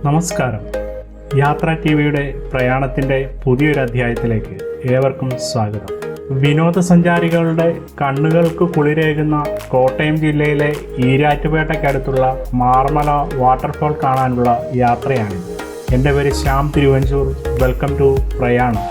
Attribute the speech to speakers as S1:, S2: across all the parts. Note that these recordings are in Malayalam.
S1: നമസ്കാരം. യാത്രാ ടി വിയുടെ പ്രയാണത്തിൻ്റെ പുതിയൊരു അധ്യായത്തിലേക്ക് ഏവർക്കും സ്വാഗതം. വിനോദസഞ്ചാരികളുടെ കണ്ണുകൾക്ക് കുളിരേകുന്ന കോട്ടയം ജില്ലയിലെ ഈരാറ്റുപേട്ടയ്ക്കടുത്തുള്ള മാർമല വാട്ടർഫോൾ കാണാനുള്ള യാത്രയാണിത്. എൻ്റെ പേര് ശ്യാം തിരുവഞ്ചൂർ. വെൽക്കം ടു പ്രയാണം.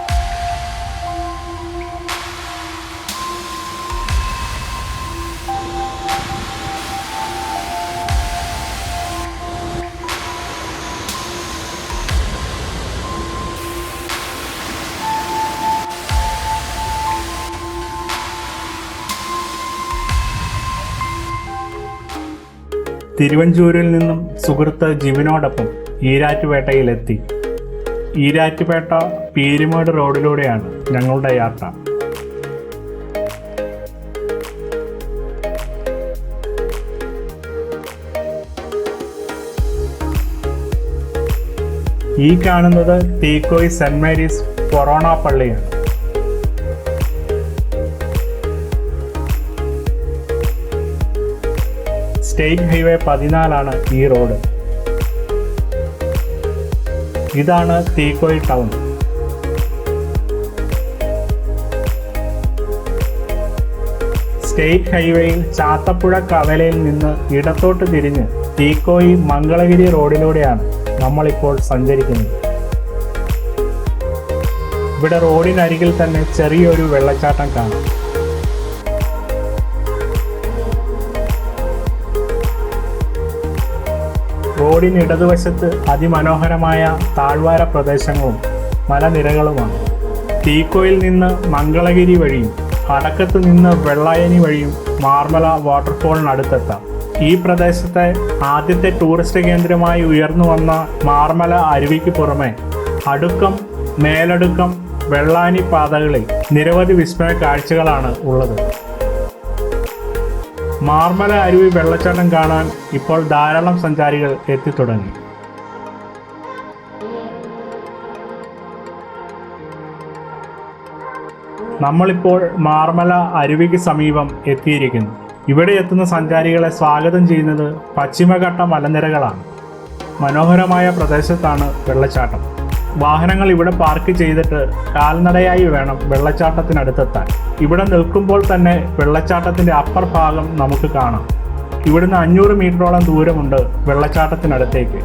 S1: തിരുവഞ്ചൂരിൽ നിന്നും സുഹൃത്ത് ജിവിനോടൊപ്പം ഈരാറ്റുപേട്ടയിലെത്തി. ഈരാറ്റുപേട്ട പീരുമേട് റോഡിലൂടെയാണ് ഞങ്ങളുടെ യാത്ര. ഈ കാണുന്നത് തീക്കോയി സെന്റ് മേരീസ് ഫൊറോണ പള്ളിയാണ്. സ്റ്റേറ്റ് ഹൈവേ 14 ഈ റോഡ്. ഇതാണ് തീക്കോയി ടൗൺ. സ്റ്റേറ്റ് ഹൈവേയിൽ ചാത്തപ്പുഴ കവലയിൽ നിന്ന് ഇടത്തോട്ട് തിരിഞ്ഞ് തീക്കോയി മംഗളഗിരി റോഡിലൂടെയാണ് നമ്മളിപ്പോൾ സഞ്ചരിക്കുന്നത്. ഇവിടെ റോഡിനരികിൽ തന്നെ ചെറിയൊരു വെള്ളച്ചാട്ടം കാണാം. റോഡിന് ഇടതുവശത്ത് അതിമനോഹരമായ താഴ്വാര പ്രദേശങ്ങളും മലനിരകളുമാണ്. തീക്കോയിൽ നിന്ന് മംഗളഗിരി വഴിയും അടക്കത്ത് നിന്ന് വെള്ളായണി വഴിയും മാർമല വാട്ടർഫോളിനടുത്തെത്താം. ഈ പ്രദേശത്തെ ആദ്യത്തെ ടൂറിസ്റ്റ് കേന്ദ്രമായി ഉയർന്നു വന്ന മാർമല അരുവിക്ക് പുറമെ അടുക്കം, മേലടുക്കം, വെള്ളാനി പാതകളിൽ നിരവധി വിസ്മയ കാഴ്ചകളാണ് ഉള്ളത്. മാർമല അരുവി വെള്ളച്ചാട്ടം കാണാൻ ഇപ്പോൾ ധാരാളം സഞ്ചാരികൾ എത്തിത്തുടങ്ങി. നമ്മളിപ്പോൾ മാർമല അരുവിക്ക് സമീപം എത്തിയിരിക്കുന്നു. ഇവിടെ എത്തുന്ന സഞ്ചാരികളെ സ്വാഗതം ചെയ്യുന്നത് പശ്ചിമഘട്ട മലനിരകളാണ്. മനോഹരമായ പ്രദേശത്താണ് വെള്ളച്ചാട്ടം. വാഹനങ്ങൾ ഇവിടെ പാർക്ക് ചെയ്തിട്ട് കാൽനടയായി വേണം വെള്ളച്ചാട്ടത്തിനടുത്തെത്താൻ. ഇവിടെ നിൽക്കുമ്പോൾ തന്നെ വെള്ളച്ചാട്ടത്തിൻ്റെ അപ്പർ ഭാഗം നമുക്ക് കാണാം. ഇവിടുന്ന് 500 മീറ്ററോളം ദൂരമുണ്ട് വെള്ളച്ചാട്ടത്തിനടുത്തേക്ക്.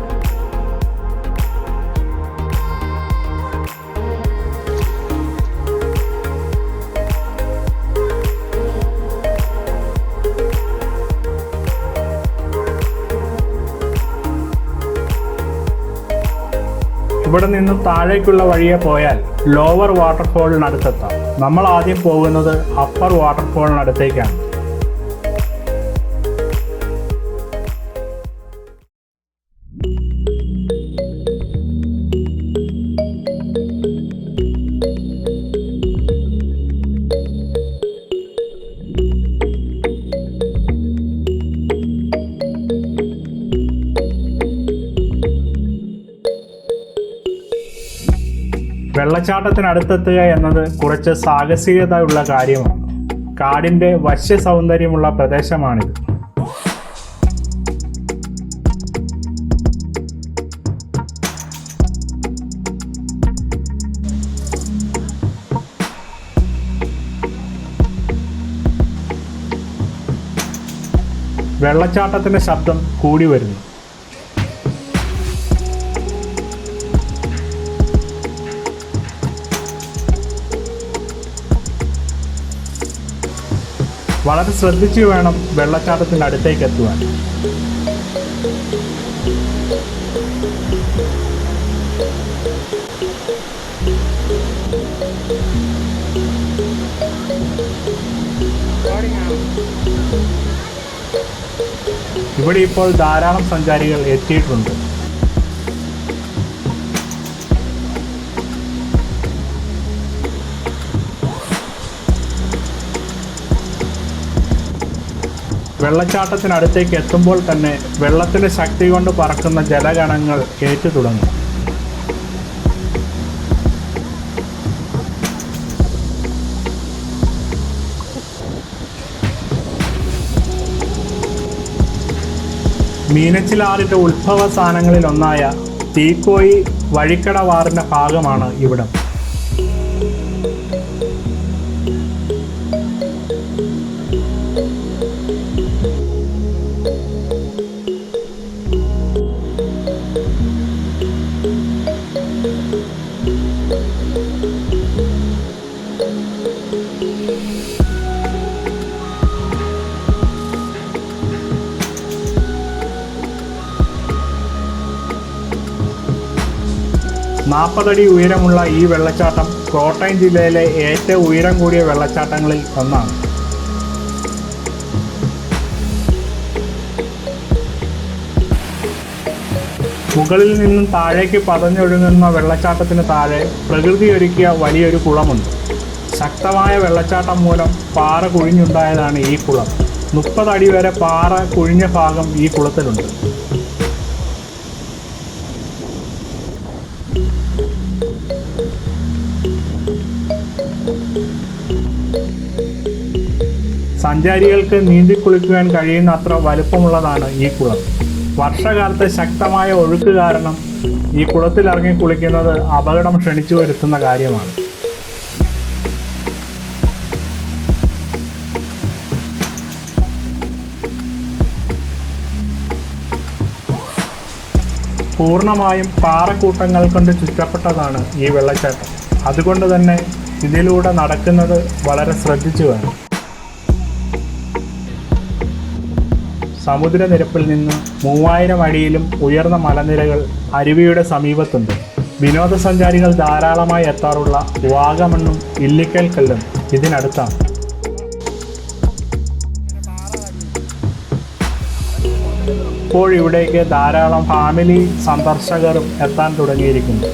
S1: ഇവിടെ നിന്നും താഴേക്കുള്ള വഴിയെ പോയാൽ ലോവർ വാട്ടർഫോളിനടുത്തെത്താം. നമ്മൾ ആദ്യം പോകുന്നത് അപ്പർ വാട്ടർഫോളിനടുത്തേക്കാണ്. വെള്ളച്ചാട്ടത്തിനടുത്തെത്തുക എന്നത് കുറച്ച് സാഹസികതയുള്ള കാര്യമാണ്. കാടിൻ്റെ വശ്യ സൗന്ദര്യമുള്ള പ്രദേശമാണിത്. വെള്ളച്ചാട്ടത്തിൻ്റെ ശബ്ദം കൂടി വരുന്നു. വളരെ ശ്രദ്ധിച്ചു വേണം വെള്ളച്ചാട്ടത്തിൻ്റെ അടുത്തേക്ക് എത്തുവാൻ. ഇവിടെ ഇപ്പോൾ ധാരാളം സഞ്ചാരികൾ എത്തിയിട്ടുണ്ട്. വെള്ളച്ചാട്ടത്തിനടുത്തേക്ക് എത്തുമ്പോൾ തന്നെ വെള്ളത്തിൻ്റെ ശക്തി കൊണ്ട് പറക്കുന്ന ജലകണങ്ങൾ ഏറ്റു തുടങ്ങും. മീനച്ചിലാറിൻ്റെ ഉത്ഭവ സ്ഥാനങ്ങളിലൊന്നായ തീക്കോയി വഴിക്കടവാറിൻ്റെ ഭാഗമാണ് ഇവിടം. നാൽപ്പതടി ഉയരമുള്ള ഈ വെള്ളച്ചാട്ടം കോട്ടയം ജില്ലയിലെ ഏറ്റവും ഉയരം കൂടിയ വെള്ളച്ചാട്ടങ്ങളിൽ ഒന്നാണ്. മുകളിൽ നിന്നും താഴേക്ക് പതഞ്ഞൊഴുകുന്ന വെള്ളച്ചാട്ടത്തിന് താഴെ പ്രകൃതി ഒരുക്കിയ വലിയൊരു കുളമുണ്ട്. ശക്തമായ വെള്ളച്ചാട്ടം മൂലം പാറ കുഴിഞ്ഞുണ്ടായതാണ് ഈ കുളം. 30 അടി വരെ പാറ കുഴിഞ്ഞ ഭാഗം ഈ കുളത്തിലുണ്ട്. സഞ്ചാരികൾക്ക് നീന്തിക്കുളിക്കുവാൻ കഴിയുന്ന അത്ര വലുപ്പമുള്ളതാണ് ഈ കുളം. വർഷകാലത്ത് ശക്തമായ ഒഴുക്ക് കാരണം ഈ കുളത്തിലിറങ്ങി കുളിക്കുന്നത് അപകടം ക്ഷണിച്ചു വരുത്തുന്ന കാര്യമാണ്. പൂർണ്ണമായും പാറക്കൂട്ടങ്ങൾ കൊണ്ട് ചുറ്റപ്പെട്ടതാണ് ഈ വെള്ളച്ചാട്ടം. അതുകൊണ്ട് തന്നെ ഇതിലൂടെ നടക്കുന്നത് വളരെ ശ്രദ്ധിച്ചു വേണം. സമുദ്രനിരപ്പിൽ നിന്ന് 3000 അടിയിലും ഉയർന്ന മലനിരകൾ അരുവിയുടെ സമീപത്തുണ്ട്. വിനോദസഞ്ചാരികൾ ധാരാളമായി എത്താറുള്ള വാഗമണ്ണും ഇല്ലിക്കൽ കല്ലും ഇതിനടുത്താണ്. ഇപ്പോൾ ഇവിടേക്ക് ധാരാളം ഫാമിലി സന്ദർശകരും എത്താൻ തുടങ്ങിയിരിക്കുന്നു.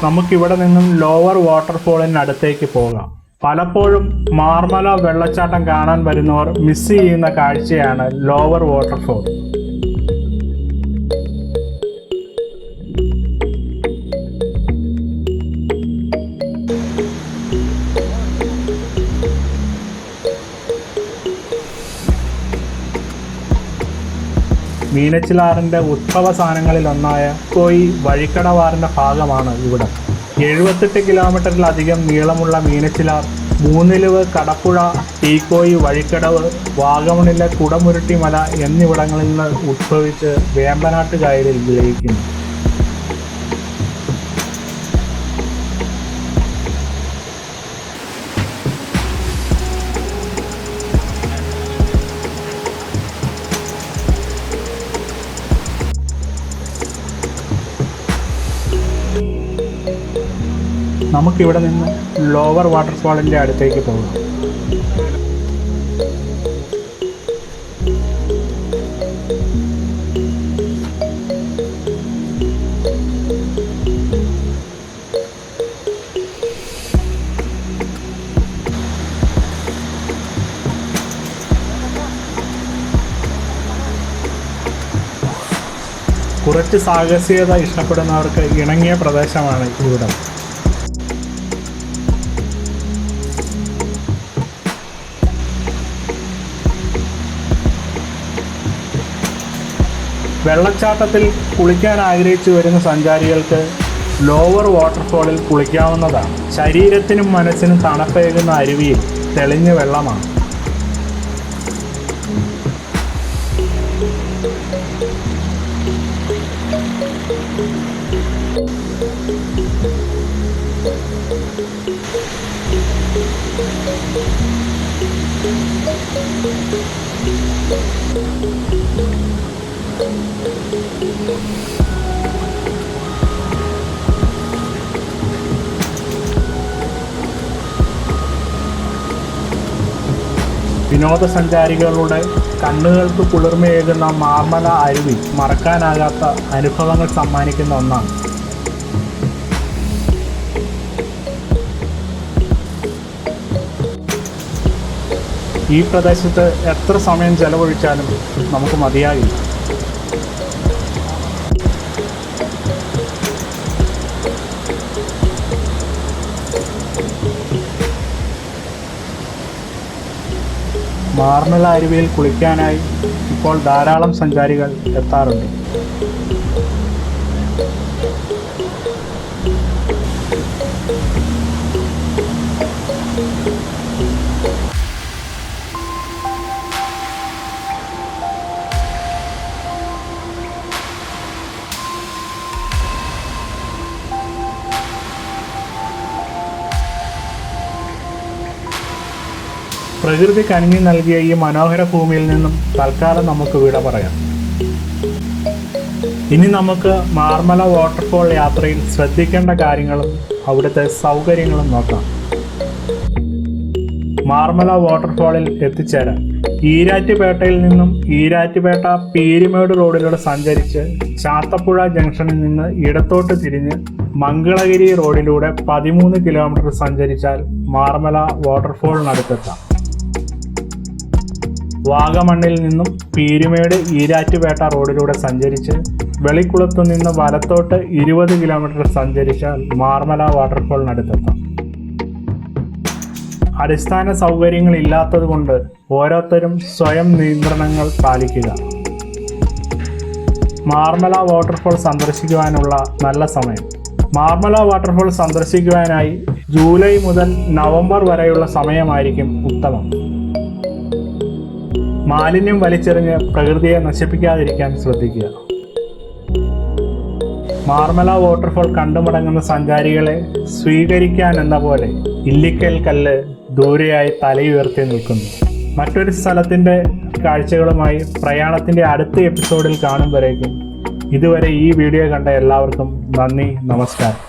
S1: നമുക്കിവിടെ നിന്നും ലോവർ വാട്ടർഫോളിനടുത്തേക്ക് പോകാം. പലപ്പോഴും മാർമല വെള്ളച്ചാട്ടം കാണാൻ വരുന്നവർ മിസ് ചെയ്യുന്ന കാഴ്ചയാണ് ലോവർ വാട്ടർഫോൾ. മീനച്ചിലാറിൻ്റെ ഉത്ഭവ സ്ഥാനങ്ങളിലൊന്നായ തീക്കോയി വഴിക്കടവാറിൻ്റെ ഭാഗമാണ് ഇവിടം. 78 കിലോമീറ്ററിലധികം നീളമുള്ള മീനച്ചിലാർ മൂന്നിലുവ്, കടപ്പുഴ, തീക്കോയി വഴിക്കടവ്, വാഗമണിലെ കുടമുരുട്ടി മല എന്നിവിടങ്ങളിൽ നിന്ന് ഉത്ഭവിച്ച് വേമ്പനാട്ട് കായലിൽ വിളയിക്കുന്നു. നമുക്കിവിടെ നിന്ന് ലോവർ വാട്ടർഫാളിൻ്റെ അടുത്തേക്ക് പോകാം. കുറച്ച് സാഹസികത ഇഷ്ടപ്പെടുന്നവർക്ക് ഇണങ്ങിയ പ്രദേശമാണ് ഇവിടം. വെള്ളച്ചാട്ടത്തിൽ കുളിക്കാൻ ആഗ്രഹിച്ചു വരുന്ന സഞ്ചാരികൾക്ക് ലോവർ വാട്ടർഫോളിൽ കുളിക്കാവുന്നതാണ്. ശരീരത്തിനും മനസ്സിനും തണുപ്പേകുന്ന അരുവിയിൽ തെളിഞ്ഞ വെള്ളമാണ്. വിനോദസഞ്ചാരികളുടെ കണ്ണുകൾക്ക് കുളിർമയേകുന്ന മാർമല അരുവി മറക്കാനാകാത്ത അനുഭവങ്ങൾ സമ്മാനിക്കുന്ന ഒന്നാണ്. ഈ പ്രദേശത്ത് എത്ര സമയം ചെലവഴിച്ചാലും നമുക്ക് മതിയാകില്ല. മാർമല അരുവിയിൽ കുളിക്കാനായി ഇപ്പോൾ ധാരാളം സഞ്ചാരികൾ എത്താറുണ്ട്. പ്രകൃതി കനിഞ്ഞു നൽകിയ ഈ മനോഹര ഭൂമിയിൽ നിന്നും തൽക്കാലം നമുക്ക് വിട പറയാം. ഇനി നമുക്ക് മാർമല വാട്ടർഫോൾ യാത്രയിൽ ശ്രദ്ധിക്കേണ്ട കാര്യങ്ങളും അവിടുത്തെ സൗകര്യങ്ങളും നോക്കാം. മാർമല വാട്ടർഫോളിൽ എത്തിച്ചേരാൻ ഈരാറ്റുപേട്ടയിൽ നിന്നും ഈരാറ്റുപേട്ട പീരിമേട് റോഡിലൂടെ സഞ്ചരിച്ച് ചാത്തപ്പുഴ ജംഗ്ഷനിൽ നിന്ന് ഇടത്തോട്ട് തിരിഞ്ഞ് മംഗളഗിരി റോഡിലൂടെ 13 കിലോമീറ്റർ സഞ്ചരിച്ചാൽ മാർമല വാട്ടർഫോളിനടുത്തെത്താം. വാഗമണ്ണിൽ നിന്നും പീരിമേട് ഈരാറ്റുപേട്ട റോഡിലൂടെ സഞ്ചരിച്ച് വെളിക്കുളത്തു നിന്ന് വലത്തോട്ട് 20 കിലോമീറ്റർ സഞ്ചരിച്ചാൽ മാർമല വാട്ടർഫോളിനടുത്തെത്താം. അടിസ്ഥാന സൗകര്യങ്ങൾ ഇല്ലാത്തതുകൊണ്ട് ഓരോരുത്തരും സ്വയം നിയന്ത്രണങ്ങൾ പാലിക്കുക. മാർമല വാട്ടർഫോൾ സന്ദർശിക്കുവാനുള്ള നല്ല സമയം. മാർമല വാട്ടർഫോൾ സന്ദർശിക്കുവാനായി ജൂലൈ മുതൽ നവംബർ വരെയുള്ള സമയമായിരിക്കും ഉത്തമം. മാലിന്യം വലിച്ചെറിഞ്ഞ് പ്രകൃതിയെ നശിപ്പിക്കാതിരിക്കാൻ ശ്രദ്ധിക്കുക. മാർമല വാട്ടർഫോൾ കണ്ടുമടങ്ങുന്ന സഞ്ചാരികളെ സ്വീകരിക്കാൻ എന്ന പോലെ ഇല്ലിക്കൽ കല്ല് ദൂരെയായി തലയുയർത്തി നിൽക്കുന്നു. മറ്റൊരു സ്ഥലത്തിൻ്റെ കാഴ്ചകളുമായി പ്രയാണത്തിൻ്റെ അടുത്ത എപ്പിസോഡിൽ കാണും വരേക്കും ഇതുവരെ ഈ വീഡിയോ കണ്ട എല്ലാവർക്കും നന്ദി, നമസ്കാരം.